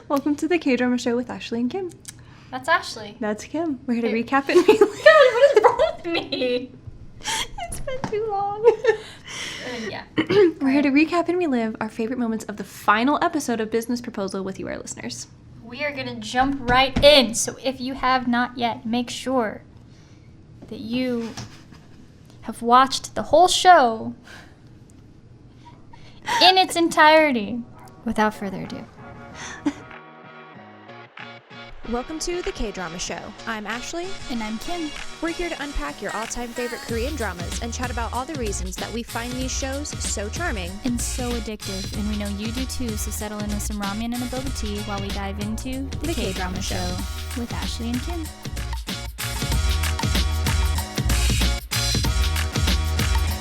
Welcome to the KDrama Show with Ashley and Kim. That's Ashley. That's Kim. We're here to recap and relive. God, what is wrong with me? It's been too long. Yeah. We're here to recap and relive our favorite moments of the final episode of Business Proposal with you, our listeners. We are going to jump right in. So if you have not yet, make sure that you have watched the whole show in its entirety. Without further ado. Welcome to the KDrama Show. I'm Ashley. And I'm Kim. We're here to unpack your all-time favorite Korean dramas and chat about all the reasons that we find these shows so charming. And so addictive. And we know you do too, so settle in with some ramen and a boba tea while we dive into the KDrama Show with Ashley and Kim.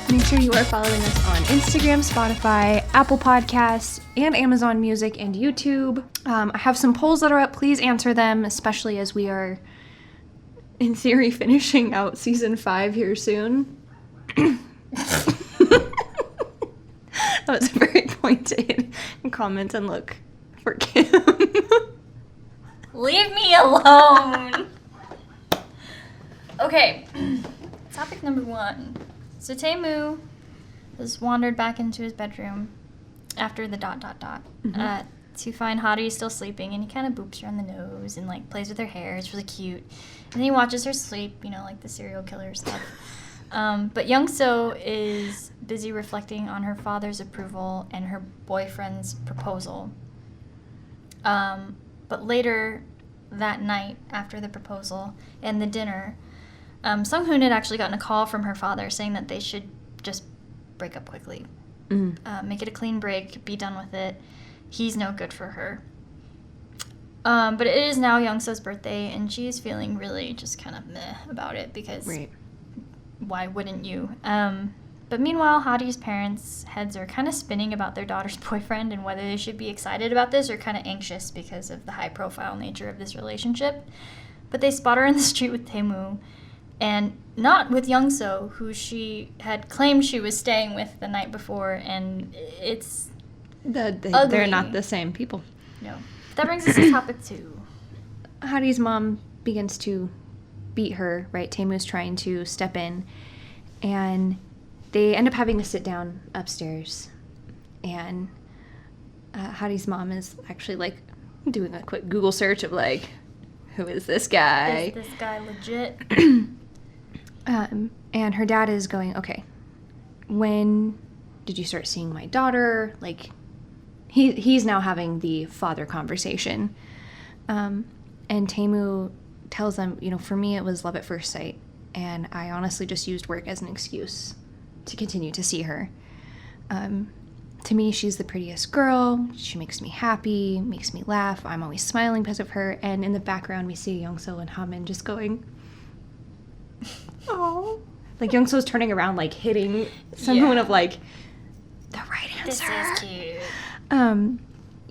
Make sure you are following us on Instagram, Spotify, Apple Podcasts, and Amazon Music and YouTube. I have some polls that are up. Please answer them, especially as we are, in theory, finishing out Season 5 here soon. That was a very pointed comment and look for Kim. Leave me alone! Okay, topic number 1. So TaeMoo has wandered back into his bedroom after the ... to find Hari still sleeping, and he kind of boops her on the nose and like plays with her hair. It's really cute. And then he watches her sleep, you know, like the serial killer stuff. But YoungSeo is busy reflecting on her father's approval and her boyfriend's proposal. But later that night, after the proposal and the dinner, SungHoon had actually gotten a call from her father saying that they should just break up quickly. Make it a clean break, be done with it. He's no good for her. But it is now YoungSeo's birthday, and she is feeling really just kind of meh about it because why wouldn't you? But meanwhile, Hari's parents' heads are kind of spinning about their daughter's boyfriend and whether they should be excited about this or kind of anxious because of the high-profile nature of this relationship. But they spot her in the street with TaeMoo, and not with YoungSeo, who she had claimed she was staying with the night before, and it's ugly. They're not the same people. No. That brings us to topic 2. Hari's mom begins to beat her, right? TaeMoo's trying to step in, and they end up having to sit down upstairs, and Hari's mom is actually, like, doing a quick Google search of, like, who is this guy? Is this guy legit? And her dad is going, okay, when did you start seeing my daughter? Like, he's now having the father conversation. And TaeMoo tells them, you know, for me it was love at first sight, and I honestly just used work as an excuse to continue to see her. To me, she's the prettiest girl. She makes me happy, makes me laugh. I'm always smiling because of her. And in the background, we see YoungSeo and Hamin just going, oh. Like, YoungSeo's turning around, like, hitting someone of, like, the right answer. This is cute.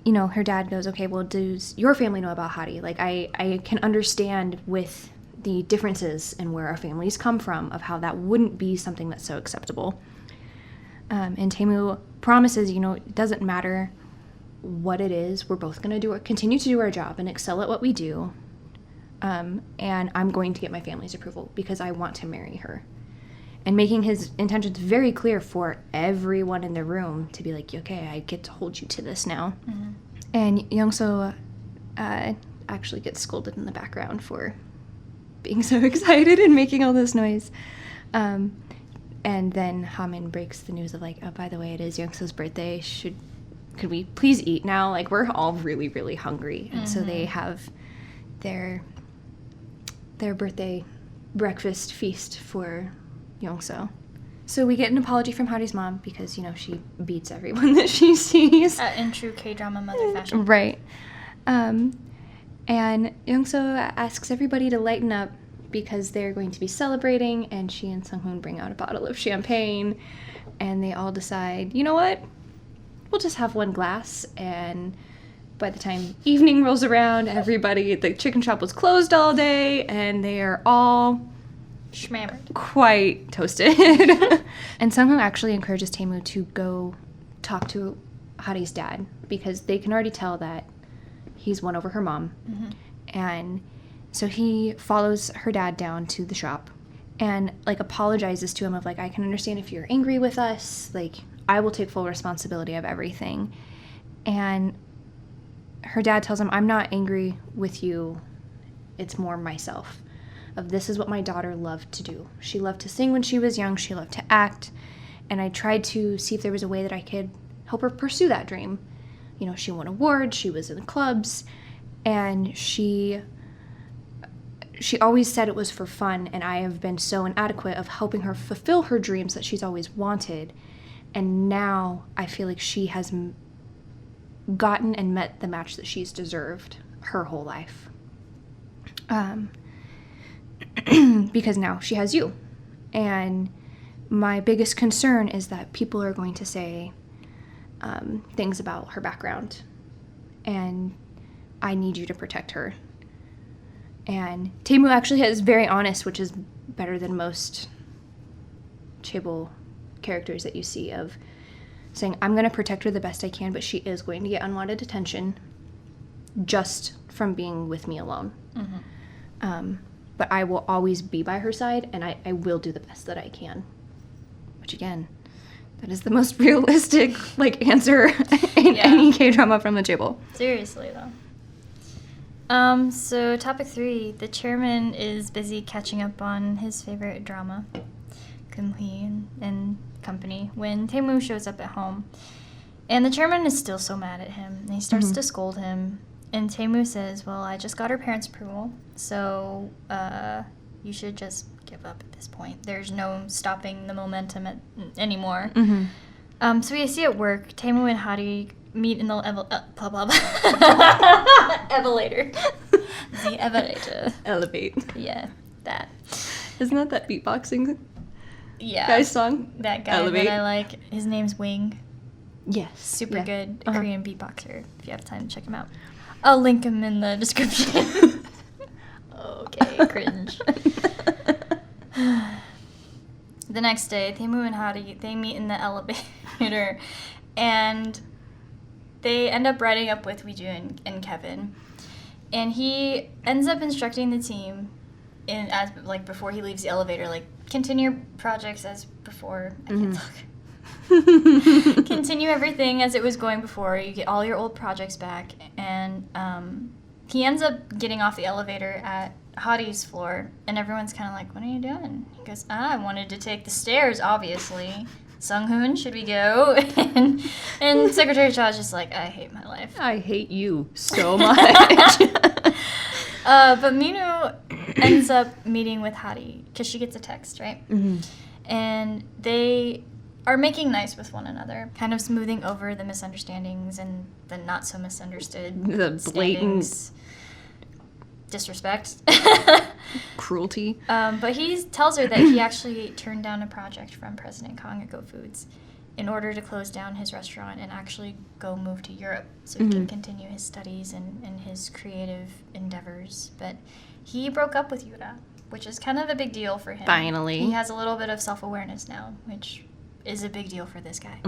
You know, her dad goes, okay, well, does your family know about Hari? Like, I can understand with the differences in where our families come from of how that wouldn't be something that's so acceptable. And TaeMoo promises, you know, it doesn't matter what it is. We're both going to continue to do our job and excel at what we do. And I'm going to get my family's approval because I want to marry her. And making his intentions very clear for everyone in the room to be like, okay, I get to hold you to this now. Mm-hmm. And YoungSeo actually gets scolded in the background for being so excited and making all this noise. And then Hamin breaks the news of, like, oh, by the way, it is YoungSeo's birthday. Could we please eat now? Like, we're all really, really hungry. And so they have their birthday breakfast feast for YoungSeo. So we get an apology from Hari's mom because, you know, she beats everyone that she sees. In true K-drama mother fashion. Right. And YoungSeo asks everybody to lighten up because they're going to be celebrating, and she and SungHoon bring out a bottle of champagne, and they all decide, you know what? We'll just have one glass, and by the time evening rolls around, everybody at the chicken shop was closed all day, and they are all schmammered, quite toasted. And SungHoon actually encourages TaeMoo to go talk to Hari's dad because they can already tell that He's won over her mom. And so he follows her dad down to the shop and, like, apologizes to him of, like, I can understand if you're angry with us. Like, I will take full responsibility of everything. And her dad tells him, I'm not angry with you. It's more myself. Of this is what my daughter loved to do. She loved to sing when she was young. She loved to act. And I tried to see if there was a way that I could help her pursue that dream. You know, she won awards. She was in clubs. And she always said it was for fun. And I have been so inadequate of helping her fulfill her dreams that she's always wanted. And now I feel like she has gotten and met the match that she's deserved her whole life. Because now she has you. And my biggest concern is that people are going to say things about her background. And I need you to protect her. And TaeMoo actually is very honest, which is better than most chaebol characters that you see, of saying, I'm going to protect her the best I can, but she is going to get unwanted attention just from being with me alone. But I will always be by her side, and I will do the best that I can. Which, again, that is the most realistic, like, answer in any K-drama from the chaebol. Seriously, though. So topic 3, the chairman is busy catching up on his favorite drama, Kun-hee and company, when TaeMoo shows up at home. And the chairman is still so mad at him, and he starts to scold him. And TaeMoo says, well, I just got her parents' approval, so you should just give up at this point. There's no stopping the momentum anymore. So we see at work, TaeMoo and Hari meet in the elevator. The elevator. Elevate. Yeah, that. Isn't that beatboxing Yeah. guy's song? That guy Elevate. that I like. His name's Wing. Yes. Super good Korean beatboxer, if you have time to check him out. I'll link him in the description. Okay, cringe. The next day, TaeMoo and Hari, they meet in the elevator, and they end up riding up with Weejoo and Kevin. And he ends up instructing the team, before he leaves the elevator, like, continue projects as before. I can't talk. Continue everything as it was going before. You get all your old projects back. And he ends up getting off the elevator at Hari's floor, and everyone's kind of like, what are you doing? He goes, I wanted to take the stairs, obviously. SungHoon, should we go? and Secretary Cha's just like, I hate my life. I hate you so much. But MinWoo ends up meeting with Hari, because she gets a text, right? And they are making nice with one another, kind of smoothing over the misunderstandings and the not so misunderstood The blatant disrespect. cruelty. But he tells her that he actually turned down a project from President Kang at Go Foods in order to close down his restaurant and actually go move to Europe so he can continue his studies and his creative endeavors. But he broke up with Yura, which is kind of a big deal for him. Finally. He has a little bit of self-awareness now, which is a big deal for this guy.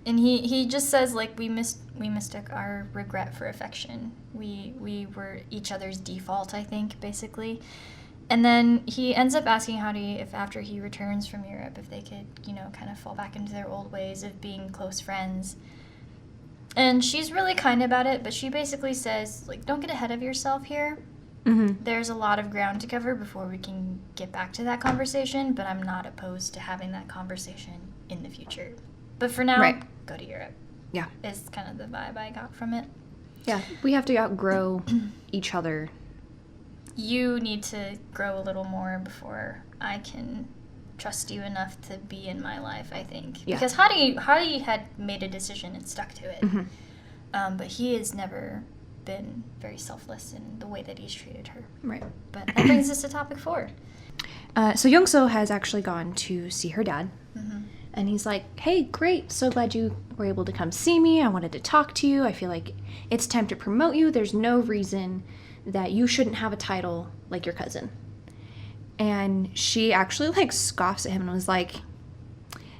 And he just says, like, we mistook our regret for affection. We were each other's default, I think, basically. And then he ends up asking Hari if after he returns from Europe, if they could, kind of fall back into their old ways of being close friends. And she's really kind about it, but she basically says, like, don't get ahead of yourself here. There's a lot of ground to cover before we can get back to that conversation, but I'm not opposed to having that conversation in the future. But for now, go to Europe. Yeah. Is kind of the vibe I got from it. Yeah, we have to outgrow each other. You need to grow a little more before I can trust you enough to be in my life, I think. Yeah. Because Hari had made a decision and stuck to it. But he has never been very selfless in the way that he's treated her. Right. But that brings us to topic 4. So YoungSeo has actually gone to see her dad. And he's like, hey, great, so glad you were able to come see me. I wanted to talk to you. I feel like it's time to promote you. There's no reason that you shouldn't have a title like your cousin. And she actually, like, scoffs at him and was like,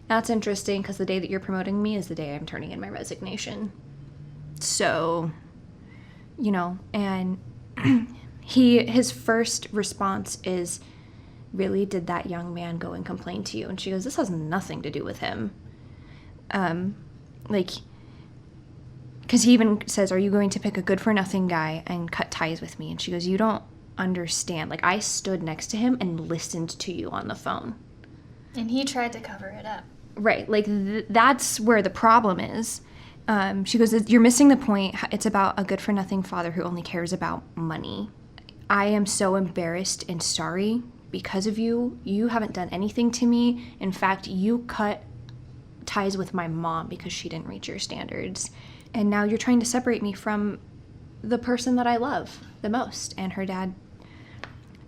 that's interesting because the day that you're promoting me is the day I'm turning in my resignation. So, and his first response is, really, did that young man go and complain to you? And she goes, this has nothing to do with him. Because he even says, are you going to pick a good-for-nothing guy and cut ties with me? And she goes, you don't understand. Like, I stood next to him and listened to you on the phone. And he tried to cover it up. Right. Like, that's where the problem is. She goes, you're missing the point. It's about a good-for-nothing father who only cares about money. I am so embarrassed and sorry because of you. You haven't done anything to me. In fact, you cut ties with my mom because she didn't reach your standards. And now you're trying to separate me from the person that I love the most. And her dad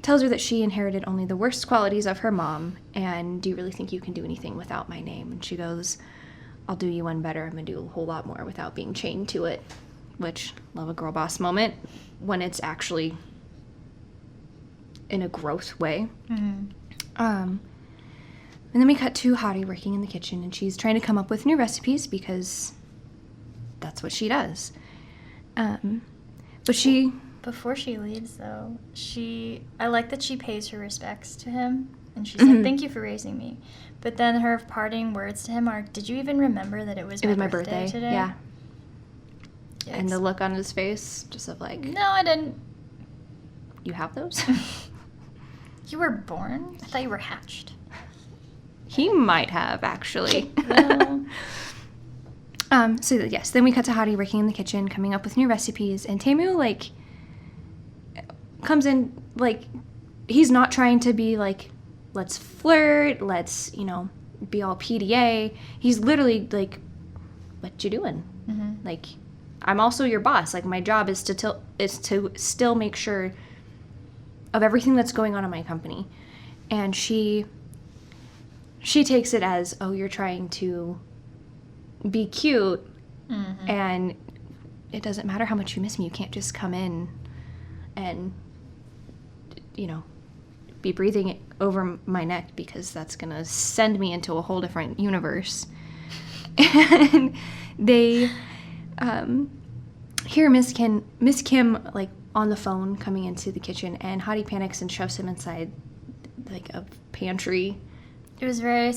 tells her that she inherited only the worst qualities of her mom. And do you really think you can do anything without my name? And she goes, I'll do you one better. I'm going to do a whole lot more without being chained to it. Which, love a girl boss moment when it's actually in a growth way. Mm-hmm. And then we cut to Hari working in the kitchen, and she's trying to come up with new recipes because that's what she does. But she... Before she leaves, though, I like that she pays her respects to him, and she said, thank you for raising me. But then her parting words to him are, did you even remember that it was my birthday today? Yeah. Yikes. And the look on his face, just of like... No, I didn't. You have those? You were born? I thought you were hatched. He might have, actually. Well. So yes, then we cut to Hari working in the kitchen, coming up with new recipes, and TaeMoo, like, comes in, like, he's not trying to be, like, let's flirt, let's, be all PDA. He's literally, like, what you doing? Mm-hmm. Like, I'm also your boss. Like, my job is to still make sure of everything that's going on in my company. And she takes it as, oh, you're trying to be cute, mm-hmm. and it doesn't matter how much you miss me. You can't just come in and, be breathing over my neck, because that's going to send me into a whole different universe. And they hear Miss Kim, like, on the phone coming into the kitchen, and Hari panics and shoves him inside, like, a pantry. It was very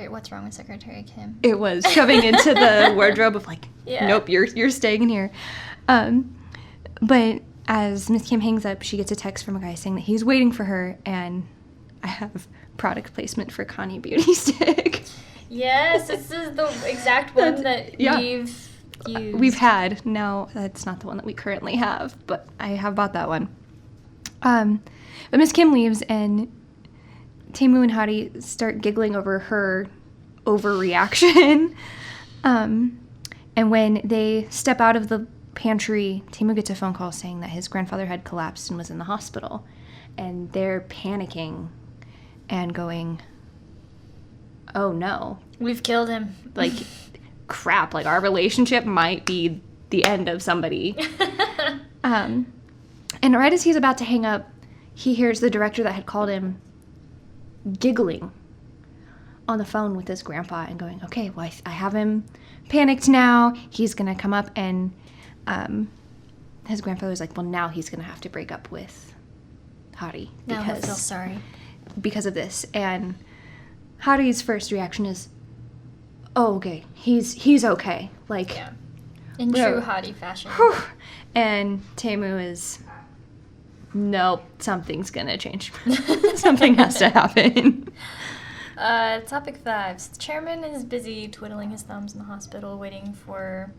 what's wrong with Secretary Kim? It was shoving into the wardrobe of, like, yeah. Nope, you're staying in here. But as Miss Kim hangs up, she gets a text from a guy saying that he's waiting for her, and I have product placement for Connie Beauty Stick. Yes, this is the exact one that we've used. We've had. No, that's not the one that we currently have, but I have bought that one. But Miss Kim leaves, and TaeMoo and Hari start giggling over her overreaction. And when they step out of the pantry, TaeMoo gets a phone call saying that his grandfather had collapsed and was in the hospital. And they're panicking and going, oh no. We've killed him. Like, crap, like, our relationship might be the end of somebody. And right as he's about to hang up, he hears the director that had called him giggling on the phone with his grandpa and going, okay, well, I have him panicked now. He's going to come up, and his grandfather's like, well, now he's going to have to break up with Hari. Now he'll feel sorry. Because of this. And Hari's first reaction is, oh, okay, he's okay. Like, yeah. In true Hari fashion. Whew. And TaeMoo is, nope, something's gonna change. Something has to happen. Topic 5. The chairman is busy twiddling his thumbs in the hospital, waiting for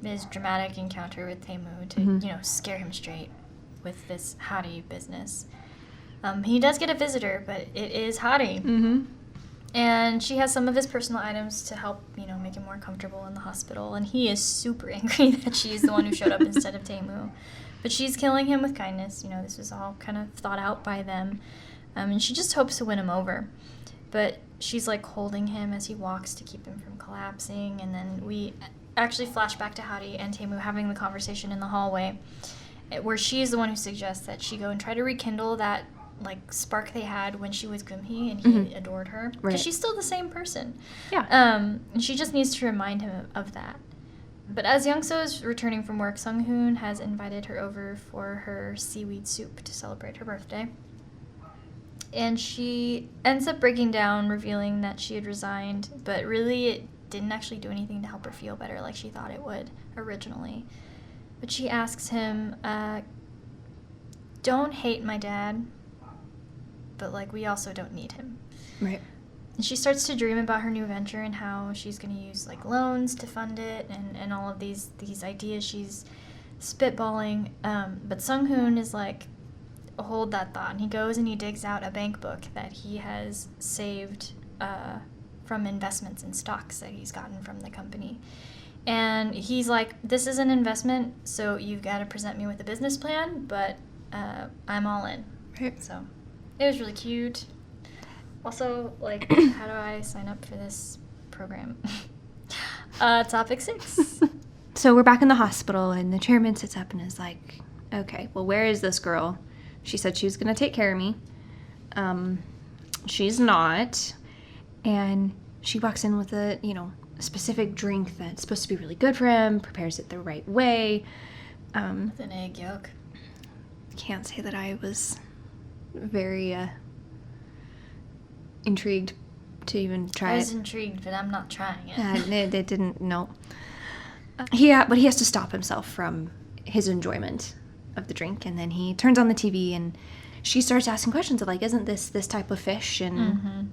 his dramatic encounter with TaeMoo to, mm-hmm. Scare him straight with this Hari business. He does get a visitor, but it is Hari. Mm-hmm. And she has some of his personal items to help, make him more comfortable in the hospital. And he is super angry that she's the one who showed up instead of TaeMoo. But she's killing him with kindness. This was all kind of thought out by them. And she just hopes to win him over. But she's, like, holding him as he walks to keep him from collapsing. And then we actually flash back to Hari and TaeMoo having the conversation in the hallway, where she's the one who suggests that she go and try to rekindle that, like, spark they had when she was Gumhee and he mm-hmm. adored her. Because she's still the same person. Yeah. And she just needs to remind him of that. But as YoungSeo is returning from work, SungHoon has invited her over for her seaweed soup to celebrate her birthday. And she ends up breaking down, revealing that she had resigned, but really it didn't actually do anything to help her feel better like she thought it would originally. But she asks him, don't hate my dad, but, like, we also don't need him. Right. And she starts to dream about her new venture and how she's going to use, like, loans to fund it and all of these ideas she's spitballing. But SungHoon is like, hold that thought. And he goes and he digs out a bank book that he has saved from investments in stocks that he's gotten from the company. And he's like, this is an investment, so you've got to present me with a business plan, but I'm all in. Right. So it was really cute. Also, like, how do I sign up for this program? Topic 6. So we're back in the hospital, and the chairman sits up and is like, okay, well, where is this girl? She said she was going to take care of me. She's not. And she walks in with a, specific drink that's supposed to be really good for him, prepares it the right way. With an egg yolk. Can't say that I was very intrigued to even try it. I was intrigued, but I'm not trying it. It didn't, no. But he has to stop himself from his enjoyment of the drink, and then he turns on the TV, and she starts asking questions of, like, isn't this type of fish? And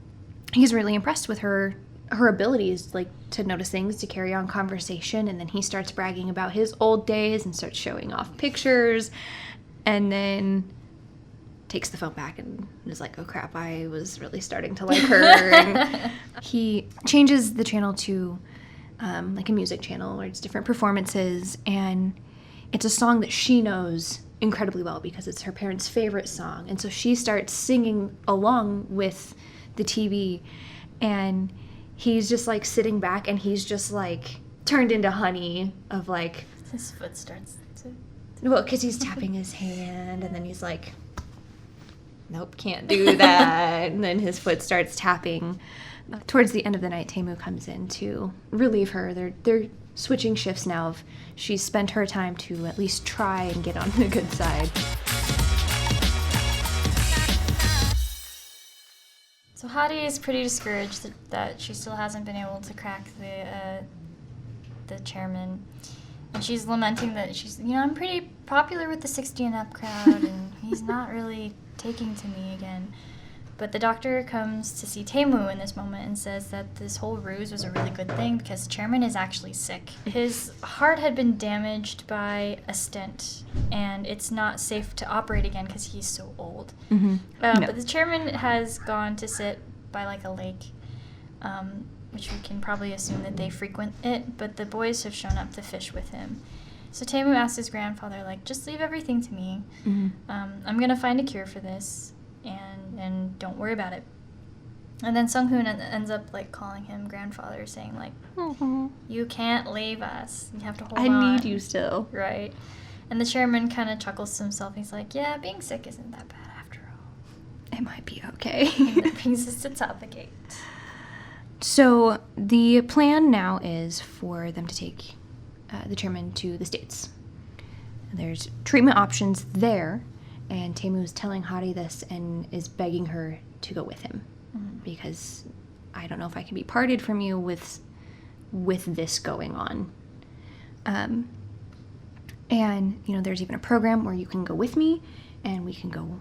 he's really impressed with her abilities, like, to notice things, to carry on conversation, and then he starts bragging about his old days and starts showing off pictures, and then takes the phone back and is like, oh crap, I was really starting to like her. And he changes the channel to like a music channel where it's different performances, and it's a song that she knows incredibly well because it's her parents' favorite song, and so she starts singing along with the TV, and he's just like sitting back, and he's just like turned into honey of like his foot starts to... Well, because he's tapping his hand, and then he's like, nope, can't do that. And then his foot starts tapping. Towards the end of the night, TaeMoo comes in to relieve her. They're switching shifts now. Of she's spent her time to at least try and get on the good side. So Hari is pretty discouraged that she still hasn't been able to crack the chairman. And she's lamenting that she's, I'm pretty popular with the 60 and up crowd, and he's not really taking to me again. But the doctor comes to see TaeMoo in this moment and says that this whole ruse was a really good thing because the chairman is actually sick. His heart had been damaged by a stent, and it's not safe to operate again because he's so old. Mm-hmm. No. But the chairman has gone to sit by, like, a lake, which we can probably assume that they frequent it, but the boys have shown up to fish with him. So TaeMoo asks his grandfather, like, just leave everything to me. Mm-hmm. I'm going to find a cure for this, and don't worry about it. And then SungHoon ends up, like, calling him grandfather, saying, like, you can't leave us. You have to hold on. I need you still. Right. And the chairman kind of chuckles to himself. He's like, yeah, being sick isn't that bad after all. It might be okay. And that brings us to topic 8. So the plan now is for them to take the chairman to the States. There's treatment options there, and TaeMoo is telling Hari this and is begging her to go with him because I don't know if I can be parted from you with this going on. And, there's even a program where you can go with me and we can go,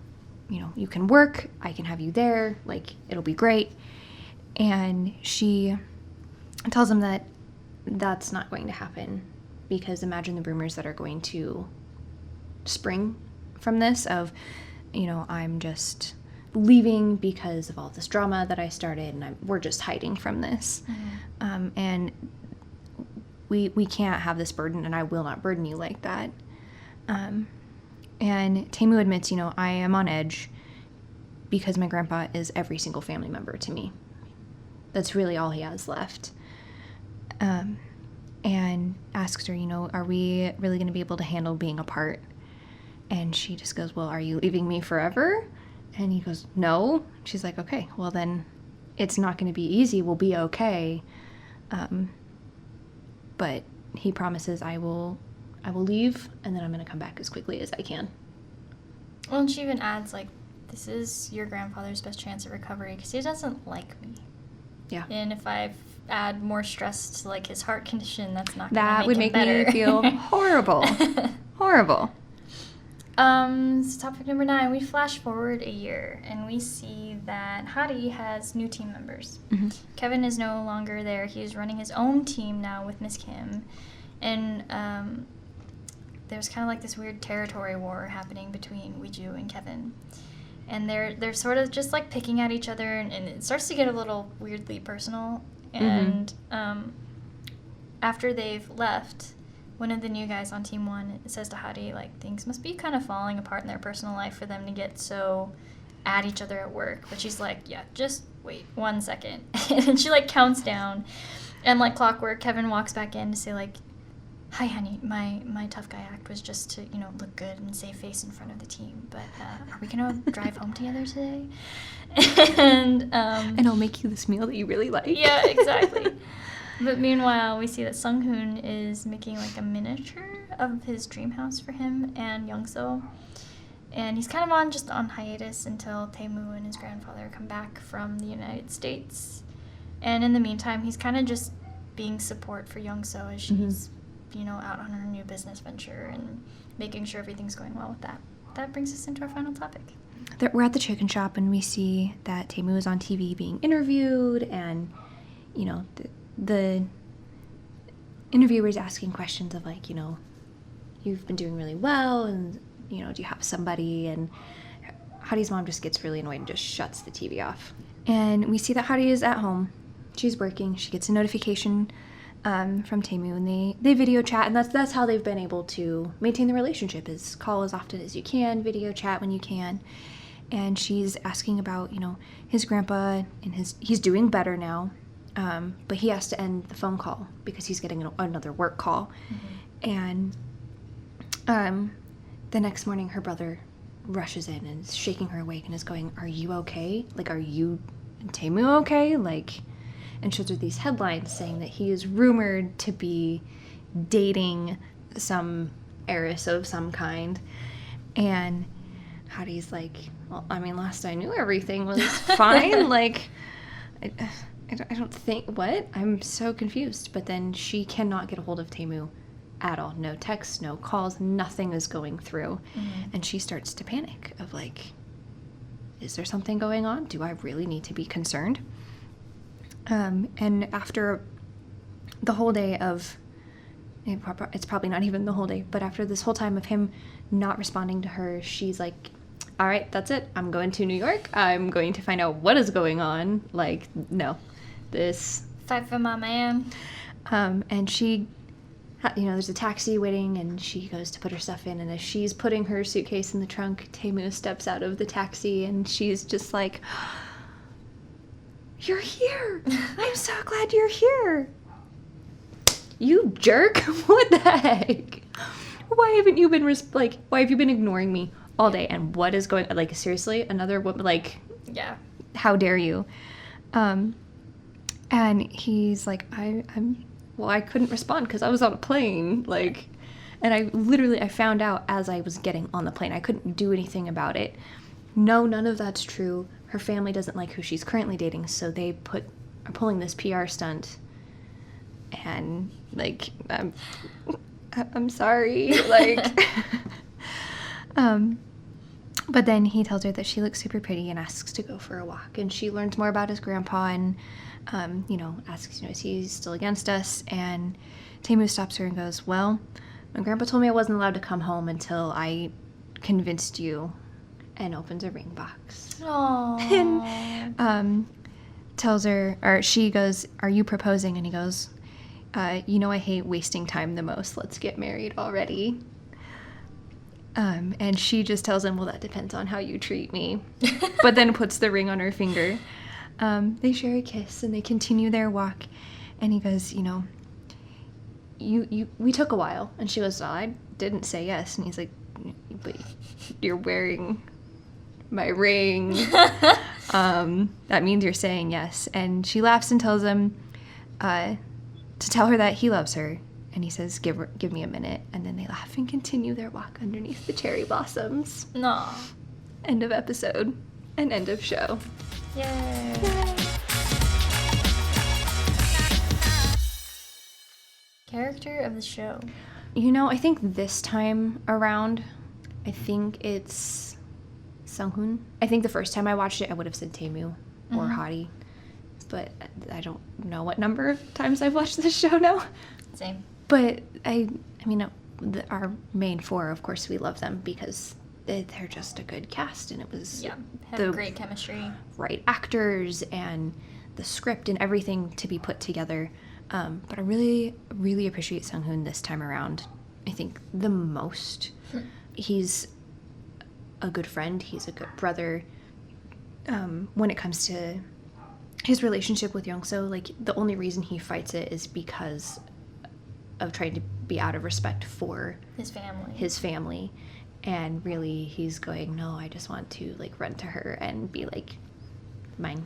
you can work, I can have you there, like, it'll be great. And she tells him that that's not going to happen because imagine the rumors that are going to spring from this of, I'm just leaving because of all this drama that I started and we're just hiding from this. Mm-hmm. And we can't have this burden, and I will not burden you like that. And TaeMoo admits, I am on edge because my grandpa is every single family member to me. That's really all he has left. And asks her, are we really going to be able to handle being apart? And she just goes, well, are you leaving me forever? And he goes, no. She's like, okay, well then it's not going to be easy. We'll be okay. But he promises, I will leave, and then I'm going to come back as quickly as I can. Well, and she even adds, like, this is your grandfather's best chance at recovery because he doesn't like me. Yeah. And if I add more stress to, like, his heart condition, that's not going to That make would him make better. me feel horrible. Horrible. So topic number 9, we flash forward a year, and we see that Hari has new team members. Mm-hmm. Kevin is no longer there. He is running his own team now with Miss Kim. And there's kind of like this weird territory war happening between Weiju and Kevin. And they're sort of just like picking at each other, and it starts to get a little weirdly personal. And after they've left, one of the new guys on Team 1 says to Hari, like, things must be kind of falling apart in their personal life for them to get so at each other at work. But she's like, yeah, just wait 1 second. And then she, like, counts down. And like clockwork, Kevin walks back in to say, like, hi, honey, my tough guy act was just to, you know, look good and save face in front of the team. But are we going to drive home together today? And I'll make you this meal that you really like. Yeah, exactly. But meanwhile, we see that SungHoon is making, like, a miniature of his dream house for him and YoungSeo. And he's kind of on hiatus until TaeMoo and his grandfather come back from the United States. And in the meantime, he's kind of just being support for YoungSeo as she's, you know, out on her new business venture and making sure everything's going well with that. That brings us into our final topic. We're at the chicken shop, and we see that TaeMoo is on TV being interviewed, and, you know, the interviewer's asking questions of, like, you know, you've been doing really well, and, you know, do you have somebody? And Hari's mom just gets really annoyed and just shuts the TV off. And we see that Hari is at home. She's working. She gets a notification from TaeMoo, and they video chat, and that's how they've been able to maintain the relationship, is call as often as you can, video chat when you can. And she's asking about, you know, his grandpa, and he's doing better now, but he has to end the phone call because he's getting another work call. And the next morning, her brother rushes in and is shaking her awake and is going, are you okay? Like, are you and TaeMoo okay? Like, and shows her these headlines saying that he is rumored to be dating some heiress of some kind. And Hari's like, well, I mean, last I knew everything was fine. Like, I don't think, what? I'm so confused. But then she cannot get a hold of TaeMoo at all. No texts, no calls, nothing is going through. And she starts to panic of, like, is there something going on? Do I really need to be concerned? And after the whole day of, it's probably not even the whole day, but after this whole time of him not responding to her, she's like, all right, that's it. I'm going to New York. I'm going to find out what is going on. Like, no, this. Fight for my man. And she, you know, there's a taxi waiting, and she goes to put her stuff in, and as she's putting her suitcase in the trunk, TaeMoo steps out of the taxi, and she's just like, you're here. I'm so glad you're here. You jerk. What the heck? Why haven't you been, why have you been ignoring me all day? And what is going, like, seriously? Another woman, like, yeah. How dare you? And he's like, I couldn't respond because I was on a plane. Like, and I found out as I was getting on the plane. I couldn't do anything about it. No, none of that's true. Her family doesn't like who she's currently dating, so they are pulling this PR stunt. And, like, I'm sorry. Like, but then he tells her that she looks super pretty and asks to go for a walk. And she learns more about his grandpa and, you know, asks, you know, is he still against us? And TaeMoo stops her and goes, well, my grandpa told me I wasn't allowed to come home until I convinced you, and opens a ring box. Aww. And tells her, or she goes, are you proposing? And he goes, you know I hate wasting time the most. Let's get married already. And she just tells him, well, that depends on how you treat me. But then puts the ring on her finger. They share a kiss, and they continue their walk. And he goes, you know, we took a while. And she goes, I didn't say yes. And he's like, but you're wearing my ring. That means you're saying yes. And she laughs and tells him to tell her that he loves her And he says, give me a minute. And then they laugh and continue their walk underneath the cherry blossoms. No. End of episode and end of show. Yay. Yay. Character of the show. I think this time around, I think it's SungHoon. I think the first time I watched it, I would have said TaeMoo or Hari. But I don't know what number of times I've watched this show now. Same. But our main four, of course, we love them because they're just a good cast, and it was have great chemistry, right actors, and the script and everything to be put together. But I really, really appreciate SungHoon this time around. I think the most. He's a good friend. He's a good brother. When it comes to his relationship with YoungSeo, like, the only reason he fights it is because of trying to be out of respect for his family. And really, he's going, no, I just want to, like, run to her and be like, mine.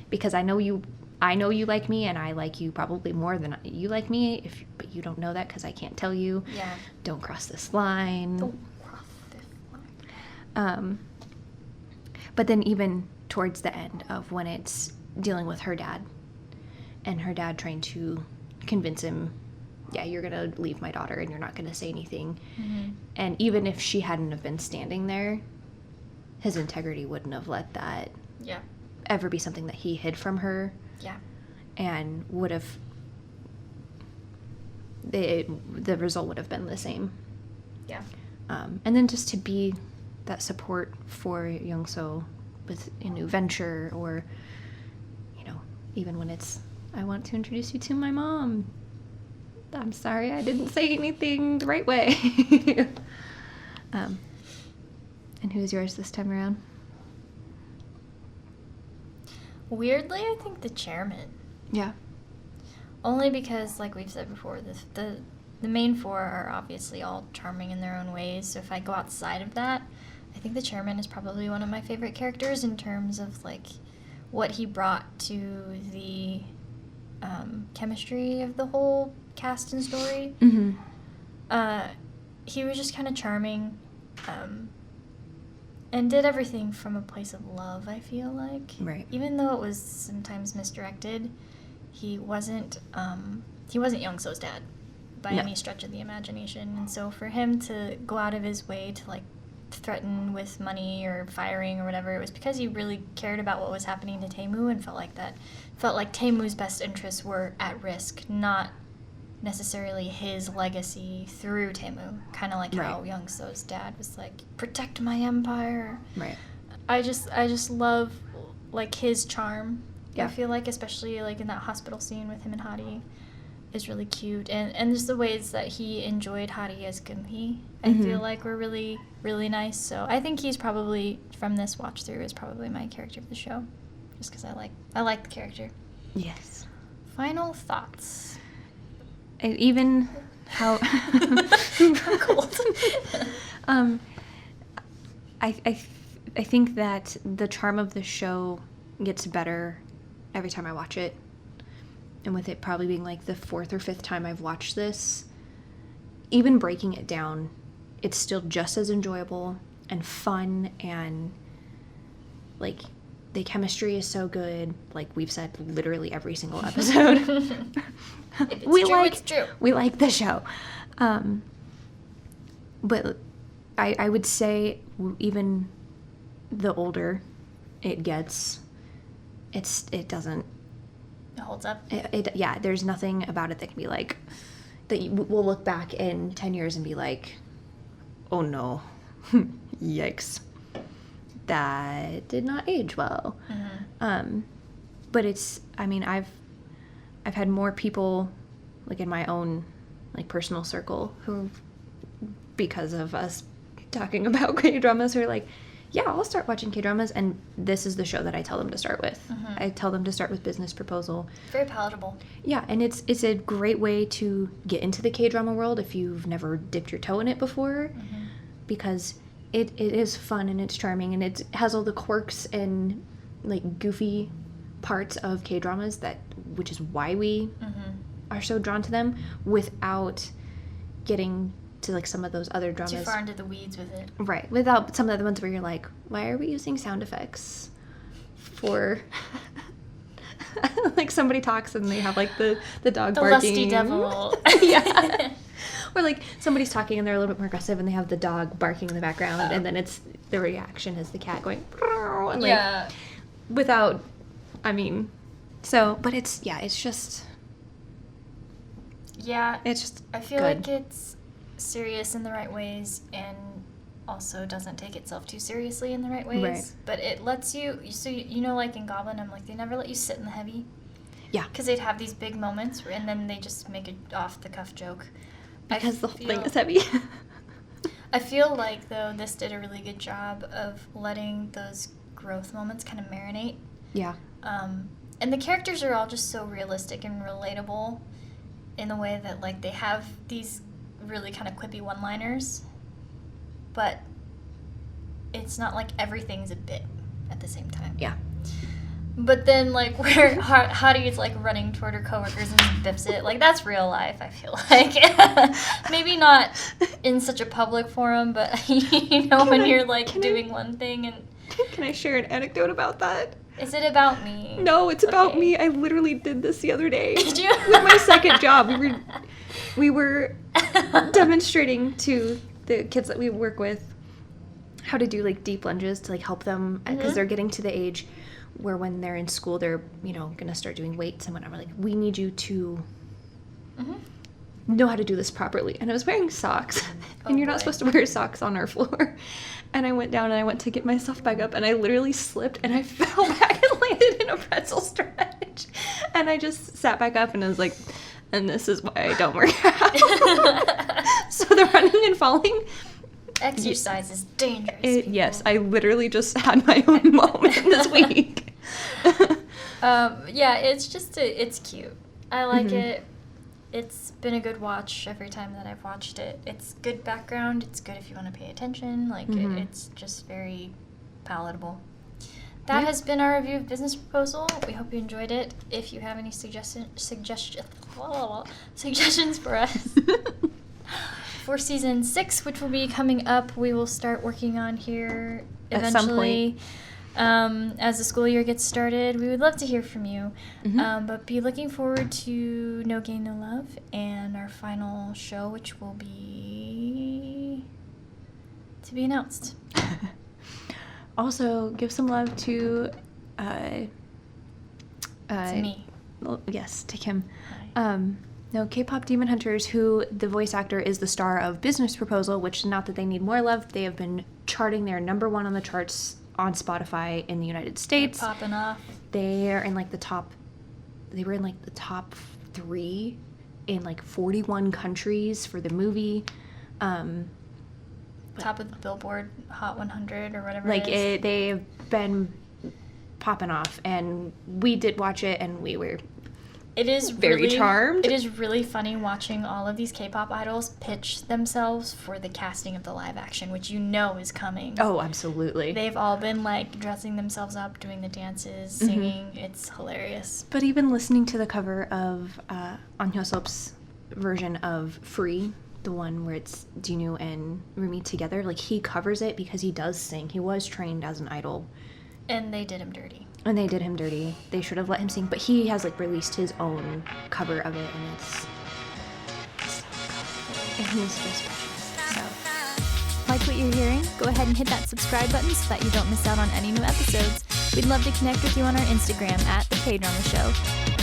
Because I know you like me, and I like you probably more than you like me, but you don't know that because I can't tell you. Yeah. Don't cross this line. Don't cross this line. But then even towards the end of when it's dealing with her dad, and her dad trying to convince him, yeah, you're going to leave my daughter and you're not going to say anything. Mm-hmm. And even if she hadn't have been standing there, his integrity wouldn't have let that ever be something that he hid from her. Yeah. And would have, the result would have been the same. Yeah. And then just to be that support for YoungSeo with a new venture, or, even when it's, I want to introduce you to my mom. I'm sorry I didn't say anything the right way. And who's yours this time around? Weirdly, I think the chairman. Yeah. Only because, like we've said before, the main four are obviously all charming in their own ways. So if I go outside of that, I think the chairman is probably one of my favorite characters in terms of, like, what he brought to the chemistry of the whole cast and story. Mm-hmm. He was just kind of charming, and did everything from a place of love, I feel like. Right. Even though it was sometimes misdirected, he wasn't YoungSeo's dad by any stretch of the imagination. And so for him to go out of his way to, like, threaten with money or firing or whatever, it was because he really cared about what was happening to TaeMoo and felt like TaeMoo's best interests were at risk, not necessarily his legacy through TaeMoo. Kind of like how YoungSeo's dad was like, protect my empire. Right. I just love, like, his charm. Yeah. I feel like, especially, like, in that hospital scene with him and Hari, is really cute. And just the ways that he enjoyed Hari as Geum-hee, I feel like were really, really nice. So I think he's probably, from this watch through, is probably my character of the show. Just because I like the character. Yes. Final thoughts. And even how Cold. I think that the charm of the show gets better every time I watch it. And with it probably being like the 4th or 5th time I've watched this, even breaking it down, it's still just as enjoyable and fun, and, like, the chemistry is so good. Like we've said literally every single episode. If it's true. We like the show. But I would say even the older it gets, it doesn't. It holds up. There's nothing about it that can be like, that we'll look back in 10 years and be like, oh no, yikes. That did not age well. Mm-hmm. But it's, I mean, I've had more people, like, in my own, like, personal circle who, because of us talking about K-dramas, who are like, yeah, I'll start watching K-dramas, and this is the show that I tell them to start with. Mm-hmm. I tell them to start with Business Proposal. Very palatable. Yeah, and it's a great way to get into the K-drama world if you've never dipped your toe in it before, because it is fun and it's charming, and it has all the quirks and, like, goofy parts of K-dramas, which is why we are so drawn to them without getting to like some of those other dramas. Too far into the weeds with it. Right. Without some of the ones where you're like, why are we using sound effects for like somebody talks and they have like the dog The barking. lusty devil. Yeah. Or like somebody's talking and they're a little bit more aggressive and they have the dog barking in the background and then it's the reaction is the cat going and like Yeah. without but it's just Yeah. it's just I feel good. like it's serious in the right ways and also doesn't take itself too seriously in the right ways. Right. But it lets you, so you know, like in Goblin, I'm like, they never let you sit in the heavy. Yeah. Because they'd have these big moments and then they just make an off-the-cuff joke. Because the whole thing is heavy. I feel like, though, this did a really good job of letting those growth moments kind of marinate. Yeah. And the characters are all just so realistic and relatable in the way that, like, they have these really kind of quippy one-liners, but it's not like everything's a bit at the same time. Yeah. But then, like, where Hari's, like, running toward her coworkers and just bips it, like, that's real life, I feel like. Maybe not in such a public forum, but, you know, when you're, like, doing one thing and... Can I share an anecdote about that? Is it about me? No, it's about Okay. me. I literally did this the other day. Did you? With my second job. We were demonstrating to the kids that we work with how to do, like, deep lunges to, like, help them because they're getting to the age where when they're in school, they're, you know, going to start doing weights and whatever. Like, we need you to know how to do this properly. And I was wearing socks. And you're not supposed to wear socks on our floor. And I went down and I went to get myself back up. And I literally slipped and I fell back and landed in a pretzel stretch. And I just sat back up and I was like, and this is why I don't work out. So the running and falling... Exercise is dangerous. Yes, I literally just had my own moment this week. Yeah, it's just, it's cute. I like it. It's been a good watch every time that I've watched it. It's good background. It's good if you want to pay attention. Like, it's just very palatable. That has been our review of Business Proposal. We hope you enjoyed it. If you have any suggestions for us for season 6, which will be coming up, we will start working on here eventually. At some point. As the school year gets started, we would love to hear from you. But be looking forward to No Gain, No Love and our final show, which will be to be announced. Also, give some love to me. Well, yes, to Kim. Kpop Demon Hunters, who the voice actor is the star of Business Proposal, which, not that they need more love, they have been charting their #1 on the charts on Spotify in the United States. They're popping off. They were in like the top 3 in like 41 countries for the movie. Top of the Billboard Hot 100 or whatever Like, it is. they've been popping off, and we did watch it, and we were It is very really, charmed. It is really funny watching all of these K-pop idols pitch themselves for the casting of the live action, which you know is coming. Oh, absolutely. They've all been, like, dressing themselves up, doing the dances, singing. It's hilarious. But even listening to the cover of Ahn Hyo-Seop's version of Free, the one where it's Jinu and Rumi together, like, he covers it because he does sing. He was trained as an idol. And they did him dirty. And they did him dirty. They should have let him sing. But he has, like, released his own cover of it, and it's so good. And he's just precious. So, Like what you're hearing? Go ahead and hit that subscribe button so that you don't miss out on any new episodes. We'd love to connect with you on our Instagram at The KDrama Show.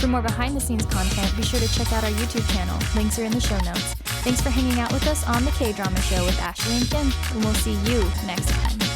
For more behind-the-scenes content, be sure to check out our YouTube channel. Links are in the show notes. Thanks for hanging out with us on The KDrama Show with Ashley and Kim, and we'll see you next time.